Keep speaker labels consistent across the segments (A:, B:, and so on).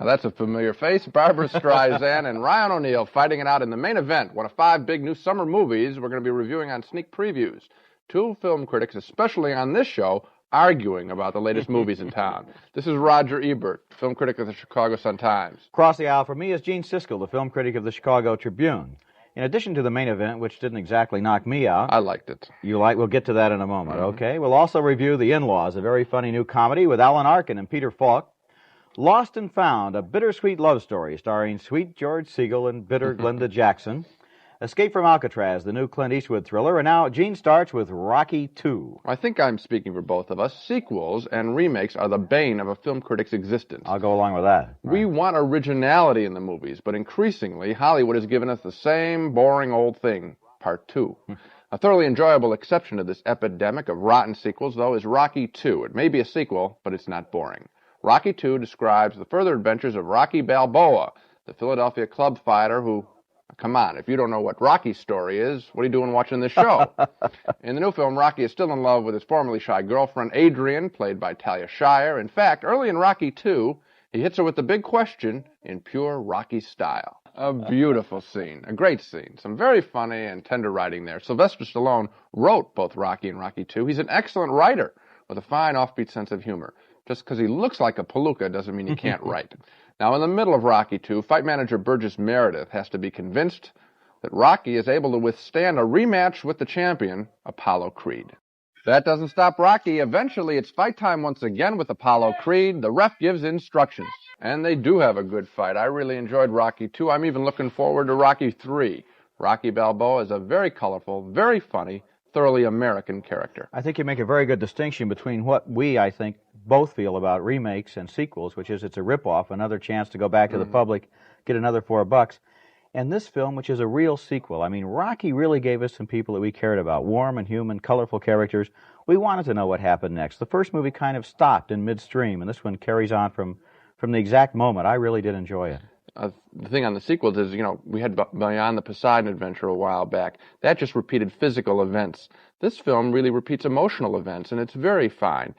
A: That's a familiar face. Barbara Streisand and Ryan O'Neal fighting it out in the main event, one of 5 big new summer movies we're going to be reviewing on Sneak Previews. 2 film critics, especially on this show, arguing about the latest movies in town. This is Roger Ebert, film critic of the Chicago Sun-Times.
B: Across the aisle from me is Gene Siskel, the film critic of the Chicago Tribune. In addition to the main event, which didn't exactly knock me out.
A: I liked it.
B: You like? We'll get to that in a moment, okay? We'll also review The In-Laws, a very funny new comedy with Alan Arkin and Peter Falk. Lost and Found, a bittersweet love story starring sweet George Segal and bitter Glenda Jackson. Escape from Alcatraz, the new Clint Eastwood thriller. And now Gene starts with Rocky II.
A: I think I'm speaking for both of us. Sequels and remakes are the bane of a film critic's existence.
B: I'll go along with that.
A: We want originality in the movies, but increasingly, Hollywood has given us the same boring old thing, Part 2. A thoroughly enjoyable exception to this epidemic of rotten sequels, though, is Rocky II. It may be a sequel, but it's not boring. Rocky II describes the further adventures of Rocky Balboa, the Philadelphia club fighter who, come on, if you don't know what Rocky's story is, what are you doing watching this show? In the new film, Rocky is still in love with his formerly shy girlfriend, Adrian, played by Talia Shire. In fact, early in Rocky II, he hits her with the big question in pure Rocky style. A beautiful scene, a great scene. Some very funny and tender writing there. Sylvester Stallone wrote both Rocky and Rocky II. He's an excellent writer with a fine offbeat sense of humor. Just because he looks like a palooka doesn't mean he can't write. Now, in the middle of Rocky II, fight manager Burgess Meredith has to be convinced that Rocky is able to withstand a rematch with the champion, Apollo Creed. That doesn't stop Rocky. Eventually, it's fight time once again with Apollo Creed. The ref gives instructions. And they do have a good fight. I really enjoyed Rocky II. I'm even looking forward to Rocky III. Rocky Balboa is a very colorful, very funny, thoroughly American character.
B: I think you make a very good distinction between what we, I think, both feel about remakes and sequels, which is it's a ripoff, another chance to go back to the public, get another $4, and this film, which is a real sequel. I mean, Rocky really gave us some people that we cared about, warm and human, colorful characters. We wanted to know what happened next. The first movie kind of stopped in midstream, and this one carries on from the exact moment. I really did enjoy it.
A: The thing on the sequels is, we had Beyond the Poseidon Adventure a while back. That just repeated physical events. This film really repeats emotional events, and it's very fine.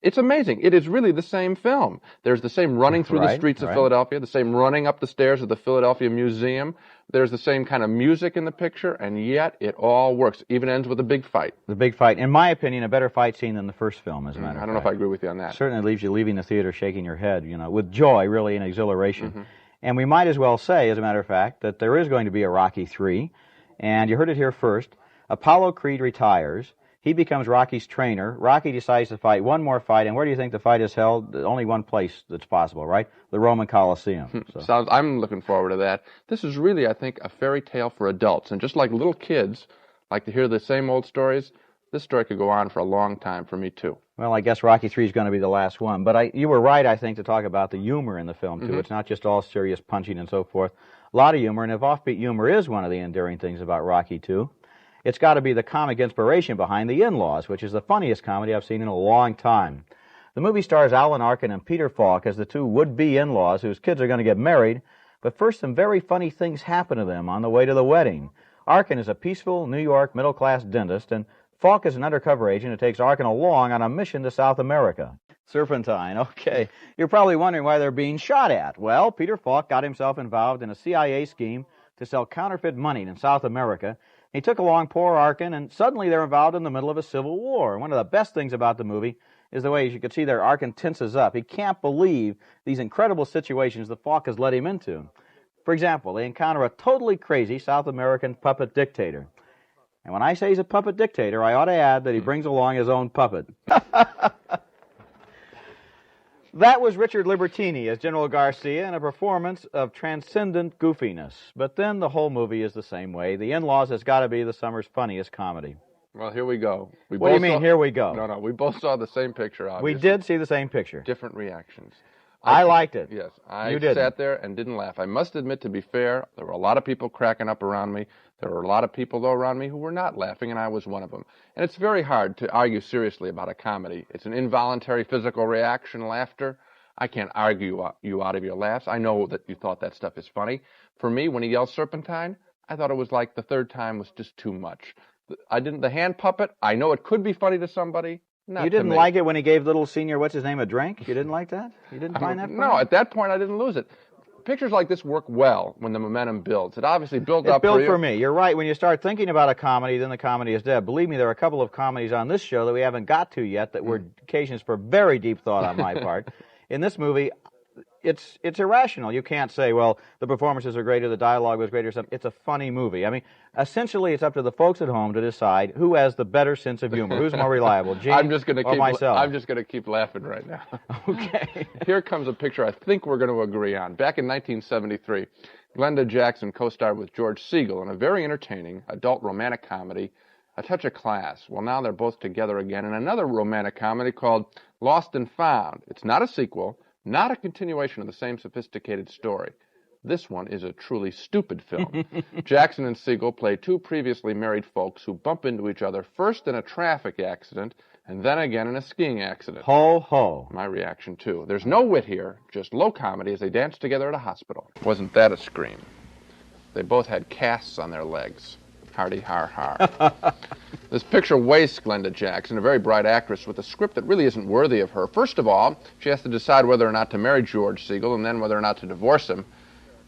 A: It's amazing. It is really the same film. There's the same running through the streets of Philadelphia, the same running up the stairs of the Philadelphia Museum. There's the same kind of music in the picture, and yet it all works. Even ends with a big fight.
B: The big fight. In my opinion, a better fight scene than the first film, as a matter of fact.
A: I don't know if I agree with you on that.
B: Certainly leaves you leaving the theater shaking your head, with joy, really, and exhilaration. And we might as well say, as a matter of fact, that there is going to be a Rocky III, and you heard it here first. Apollo Creed retires. He becomes Rocky's trainer. Rocky decides to fight one more fight, and where do you think the fight is held? Only one place that's possible, right? The Roman Colosseum.
A: I'm looking forward to that. This is really, I think, a fairy tale for adults, and just like little kids like to hear the same old stories, this story could go on for a long time for me, too.
B: Well, I guess Rocky III is going to be the last one. But you were right, I think, to talk about the humor in the film, too. It's not just all serious punching and so forth. A lot of humor, and if offbeat humor is one of the endearing things about Rocky II, it's got to be the comic inspiration behind The In-Laws, which is the funniest comedy I've seen in a long time. The movie stars Alan Arkin and Peter Falk as the 2 would-be in-laws whose kids are going to get married, but first some very funny things happen to them on the way to the wedding. Arkin is a peaceful New York middle-class dentist, and Falk is an undercover agent who takes Arkin along on a mission to South America. Serpentine, okay. You're probably wondering why they're being shot at. Well, Peter Falk got himself involved in a CIA scheme to sell counterfeit money in South America. He took along poor Arkin, and suddenly they're involved in the middle of a civil war. One of the best things about the movie is the way, as you can see there, Arkin tenses up. He can't believe these incredible situations that Falk has led him into. For example, they encounter a totally crazy South American puppet dictator. And when I say he's a puppet dictator, I ought to add that he brings along his own puppet. That was Richard Libertini as General Garcia in a performance of transcendent goofiness. But then the whole movie is the same way. The In-Laws has got to be the summer's funniest comedy.
A: Well, here we go.
B: What do you mean, here we go?
A: No, we both saw the same picture, obviously.
B: We did see the same picture.
A: Different reactions.
B: I liked it.
A: Yes, I sat there and didn't laugh. I must admit, to be fair, there were a lot of people cracking up around me. There were a lot of people, though, around me who were not laughing, and I was one of them. And it's very hard to argue seriously about a comedy. It's an involuntary physical reaction, laughter. I can't argue you out of your laughs. I know that you thought that stuff is funny. For me, when he yelled serpentine, I thought it was like the third time was just too much. The hand puppet, I know it could be funny to somebody. Not
B: you didn't
A: to me.
B: like it when he gave little senior, what's his name, a drink? You didn't like that? You didn't find that funny?
A: No, at that point I didn't lose it. Pictures like this work well when the momentum builds. It obviously built up
B: for you. It built for me. You're right. When you start thinking about a comedy, then the comedy is dead. Believe me, there are a couple of comedies on this show that we haven't got to yet that were occasions for very deep thought on my part. In this movie, it's irrational. You can't say, well, the performances are great or the dialogue was great or something. It's a funny movie. I mean, essentially, it's up to the folks at home to decide who has the better sense of humor, who's more reliable, Gene or myself.
A: I'm just going to keep laughing right now.
B: Okay.
A: Here comes a picture I think we're going to agree on. Back in 1973, Glenda Jackson co-starred with George Siskel in a very entertaining adult romantic comedy, A Touch of Class. Well, now they're both together again in another romantic comedy called Lost and Found. It's not a sequel, not a continuation of the same sophisticated story. This one is a truly stupid film. Jackson and Siskel play two previously married folks who bump into each other first in a traffic accident and then again in a skiing accident.
B: Ho, ho.
A: My reaction, too. There's no wit here, just low comedy as they dance together at a hospital. Wasn't that a scream? They both had casts on their legs. Hardy har har. This picture wastes Glenda Jackson, a very bright actress with a script that really isn't worthy of her. First of all, she has to decide whether or not to marry George Siskel and then whether or not to divorce him.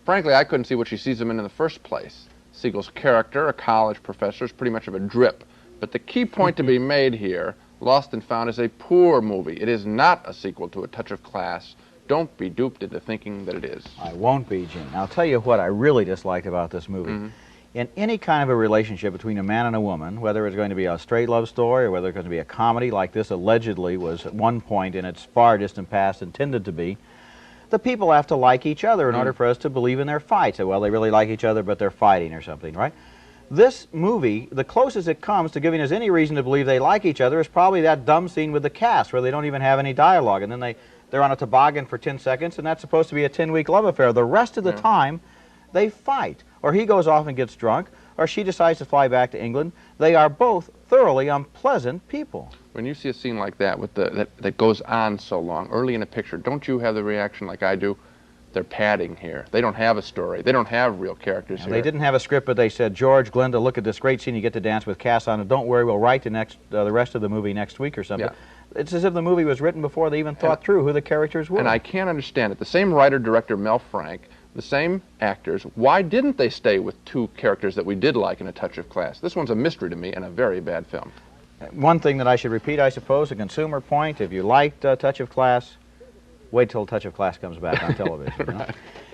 A: Frankly, I couldn't see what she sees him in the first place. Siegel's character, a college professor, is pretty much of a drip. But the key point to be made here, Lost and Found, is a poor movie. It is not a sequel to A Touch of Class. Don't be duped into thinking that it is.
B: I won't be, Gene. I'll tell you what I really disliked about this movie. In any kind of a relationship between a man and a woman, whether it's going to be a straight love story or whether it's going to be a comedy like this allegedly was at one point in its far distant past intended to be, the people have to like each other in order for us to believe in their fights. Well, they really like each other, but they're fighting or something, right? This movie, the closest it comes to giving us any reason to believe they like each other is probably that dumb scene with the cast where they don't even have any dialogue, and then they're on a toboggan for 10 seconds, and that's supposed to be a 10-week love affair. The rest of the time, they fight. Or he goes off and gets drunk, or she decides to fly back to England. They are both thoroughly unpleasant people.
A: When you see a scene like that with that goes on so long, early in a picture, don't you have the reaction like I do? They're padding here. They don't have a story. They don't have real characters here.
B: They didn't have a script, but they said, George, Glenda, look at this great scene. You get to dance with Cass on it. Don't worry, we'll write the rest of the movie next week or something. Yeah. It's as if the movie was written before they even thought through who the characters were.
A: And I can't understand it. The same writer-director, Mel Frank, the same actors, why didn't they stay with two characters that we did like in A Touch of Class? This one's a mystery to me and a very bad film.
B: One thing that I should repeat, I suppose, a consumer point, if you liked Touch of Class, wait till Touch of Class comes back on television. Right. You know?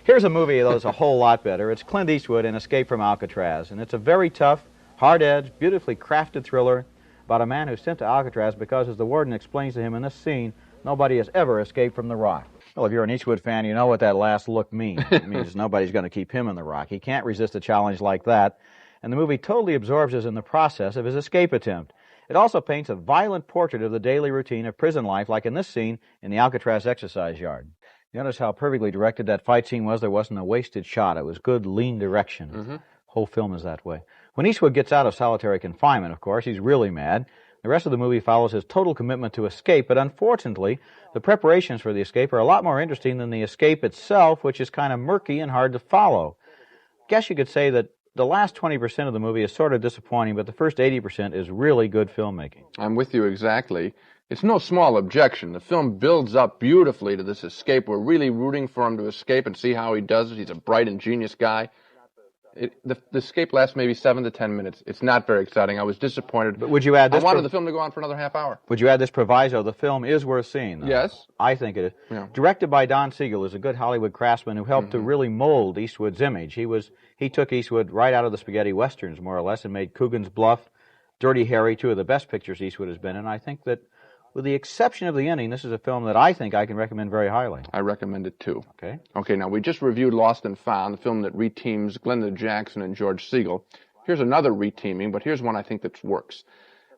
B: Here's a movie that's a whole lot better. It's Clint Eastwood in Escape from Alcatraz, and it's a very tough, hard-edged, beautifully crafted thriller about a man who's sent to Alcatraz because, as the warden explains to him in this scene, nobody has ever escaped from the rock. Well, if you're an Eastwood fan, you know what that last look means. It means nobody's going to keep him in the rock. He can't resist a challenge like that, and the movie totally absorbs us in the process of his escape attempt. It also paints a violent portrait of the daily routine of prison life, like in this scene in the Alcatraz exercise yard. You notice how perfectly directed that fight scene was? There wasn't a wasted shot. It was good, lean direction. Whole film is that way. When Eastwood gets out of solitary confinement, of course, he's really mad. The rest of the movie follows his total commitment to escape, but unfortunately, the preparations for the escape are a lot more interesting than the escape itself, which is kind of murky and hard to follow. Guess you could say that the last 20% of the movie is sort of disappointing, but the first 80% is really good filmmaking.
A: I'm with you exactly. It's no small objection. The film builds up beautifully to this escape. We're really rooting for him to escape and see how he does it. He's a bright, ingenious guy. The escape lasts maybe 7 to 10 minutes. It's not very exciting. I was disappointed.
B: But would you add this?
A: I wanted the film to go on for another half hour.
B: Would you add this proviso? The film is worth seeing, though.
A: Yes.
B: I think it is.
A: Yeah.
B: Directed by Don Siegel, who's a good Hollywood craftsman who helped to really mold Eastwood's image. He took Eastwood right out of the spaghetti westerns, more or less, and made Coogan's Bluff, Dirty Harry, two of the best pictures Eastwood has been in. I think that, with the exception of the ending, this is a film that I think I can recommend very highly.
A: I recommend it, too.
B: Okay.
A: Okay, now we just reviewed Lost and Found, the film that reteams Glenda Jackson and George Siskel. Here's another reteaming, but here's one I think that works.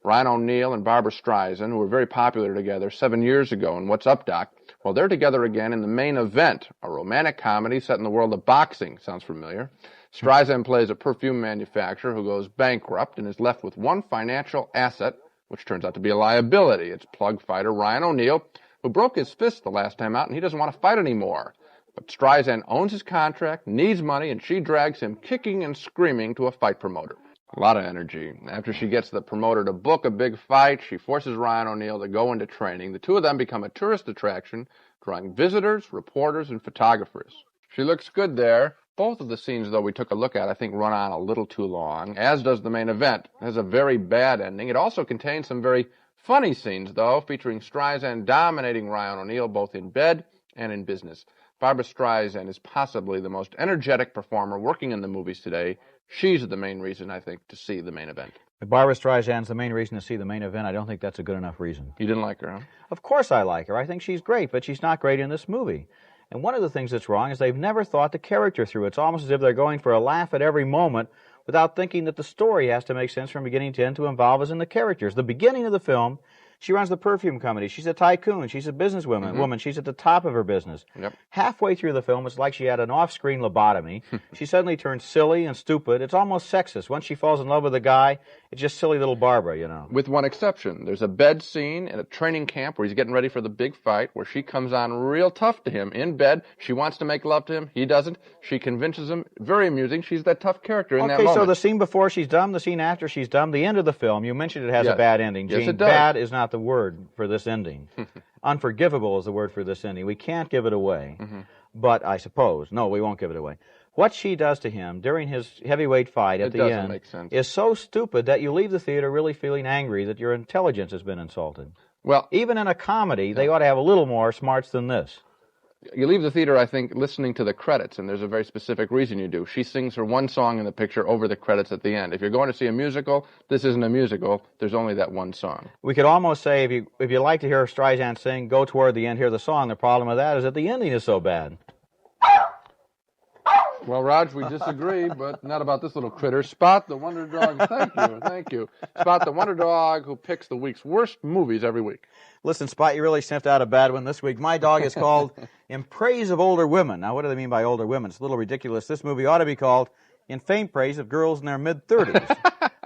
A: Ryan O'Neal and Barbara Streisand, who were very popular together 7 years ago in What's Up, Doc, well, they're together again in The Main Event, a romantic comedy set in the world of boxing. Sounds familiar. Streisand plays a perfume manufacturer who goes bankrupt and is left with one financial asset, which turns out to be a liability. It's plug fighter Ryan O'Neal, who broke his fist the last time out, and he doesn't want to fight anymore. But Streisand owns his contract, needs money, and she drags him kicking and screaming to a fight promoter. A lot of energy. After she gets the promoter to book a big fight, she forces Ryan O'Neal to go into training. The two of them become a tourist attraction, drawing visitors, reporters, and photographers. She looks good there. Both of the scenes, though, we took a look at, I think, run on a little too long, as does The Main Event. It has a very bad ending. It also contains some very funny scenes, though, featuring Streisand dominating Ryan O'Neal both in bed and in business. Barbara Streisand is possibly the most energetic performer working in the movies today. She's the main reason, I think, to see The Main Event.
B: If Barbara Streisand's the main reason to see The Main Event, I don't think that's a good enough reason.
A: You didn't like her, huh?
B: Of course I like her. I think she's great, but she's not great in this movie. And one of the things that's wrong is they've never thought the character through. It's almost as if they're going for a laugh at every moment without thinking that the story has to make sense from beginning to end to involve us in the characters. The beginning of the film, she runs the perfume company. She's a tycoon. She's a businesswoman. She's at the top of her business.
A: Yep.
B: Halfway through the film, it's like she had an off-screen lobotomy. She suddenly turns silly and stupid. It's almost sexist. Once she falls in love with a guy, it's just silly little Barbara, you know.
A: With one exception. There's a bed scene at a training camp where he's getting ready for the big fight, where she comes on real tough to him in bed. She wants to make love to him. He doesn't. She convinces him. Very amusing. She's that tough character in that moment.
B: Okay, so the scene before she's dumb, the scene after she's dumb, the end of the film, you mentioned it has a bad ending.
A: Yes,
B: Gene,
A: it does.
B: Bad is not the word for this ending. Unforgivable is the word for this ending. We can't give it away. But I suppose, no, we won't give it away. What she does to him during his heavyweight fight at the end is so stupid that you leave the theater really feeling angry that your intelligence has been insulted.
A: Well,
B: even in a comedy, they ought to have a little more smarts than this.
A: You leave the theater, I think, listening to the credits, and there's a very specific reason you do. She sings her one song in the picture over the credits at the end. If you're going to see a musical, this isn't a musical. There's only that one song. We
B: could almost say, if you like to hear Streisand sing, go toward the end, hear the song. The problem with that is that the ending is so bad.
A: Well, Raj, we disagree, but not about this little critter. Spot the Wonder Dog. Thank you. Spot the Wonder Dog who picks the week's worst movies every week.
B: Listen, Spot, you really sniffed out a bad one this week. My dog is called In Praise of Older Women. Now, what do they mean by older women? It's a little ridiculous. This movie ought to be called In Faint Praise of Girls in Their Mid-30s.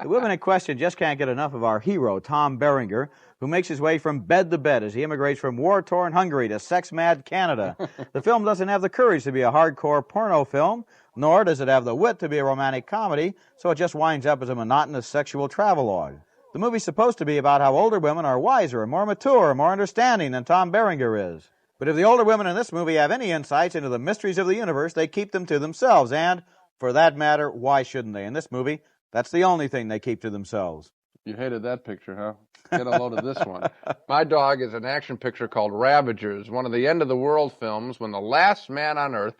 B: The women in question just can't get enough of our hero, Tom Berenger, who makes his way from bed to bed as he immigrates from war-torn Hungary to sex-mad Canada. The film doesn't have the courage to be a hardcore porno film, nor does it have the wit to be a romantic comedy, so it just winds up as a monotonous sexual travelogue. The movie's supposed to be about how older women are wiser and more mature and more understanding than Tom Berenger is. But if the older women in this movie have any insights into the mysteries of the universe, they keep them to themselves, and, for that matter, why shouldn't they? In this movie, that's the only thing they keep to themselves.
A: You hated that picture, huh? Get a load of this one. My Dog is an action picture called Ravagers, one of the end-of-the-world films when the last man on Earth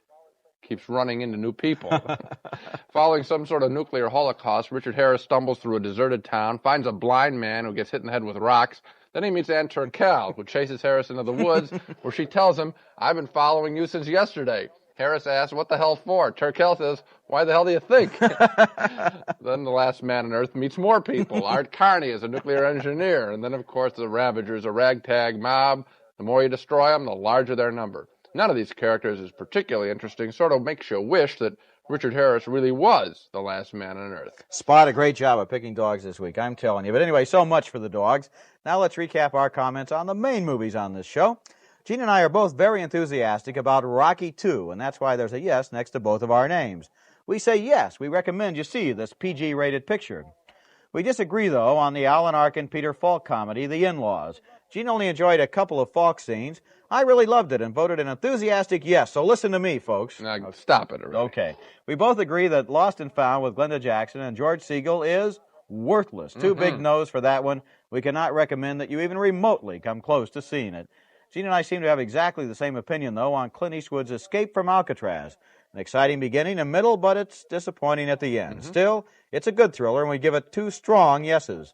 A: keeps running into new people. Following some sort of nuclear holocaust, Richard Harris stumbles through a deserted town, finds a blind man who gets hit in the head with rocks. Then he meets Ann Turkel, who chases Harris into the woods, where she tells him, "I've been following you since yesterday." Harris asks, "What the hell for?" Turkel says, "Why the hell do you think?" Then the last man on Earth meets more people. Art Carney is a nuclear engineer. And then, of course, the Ravagers, a ragtag mob. The more you destroy them, the larger their number. None of these characters is particularly interesting. Sort of makes you wish that Richard Harris really was the last man on Earth.
B: Spot, a great job of picking dogs this week, I'm telling you. But anyway, so much for the dogs. Now let's recap our comments on the main movies on this show. Gene and I are both very enthusiastic about Rocky II, and that's why there's a yes next to both of our names. We say yes, we recommend you see this PG-rated picture. We disagree, though, on the Alan Arkin Peter Falk comedy, The In-Laws. Gene only enjoyed a couple of Falk scenes. I really loved it and voted an enthusiastic yes, so listen to me, folks.
A: Now, stop it already.
B: Okay. We both agree that Lost and Found with Glenda Jackson and George Segal is worthless. Two big no's for that one. We cannot recommend that you even remotely come close to seeing it. Gene and I seem to have exactly the same opinion, though, on Clint Eastwood's Escape from Alcatraz. An exciting beginning and middle, but it's disappointing at the end. Still, it's a good thriller, and we give it 2 strong yeses.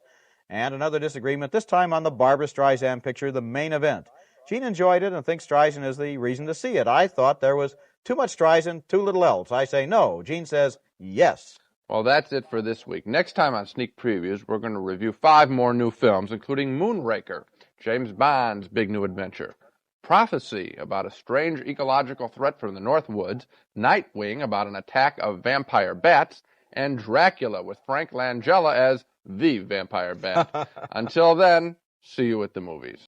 B: And another disagreement, this time on the Barbra Streisand picture, The Main Event. Gene enjoyed it and thinks Streisand is the reason to see it. I thought there was too much Streisand, too little else. I say no. Gene says yes.
A: Well, that's it for this week. Next time on Sneak Previews, we're going to review 5 more new films, including Moonraker, James Bond's big new adventure, Prophecy, about a strange ecological threat from the North Woods, Nightwing, about an attack of vampire bats, and Dracula with Frank Langella as the vampire bat. Until then, see you at the movies.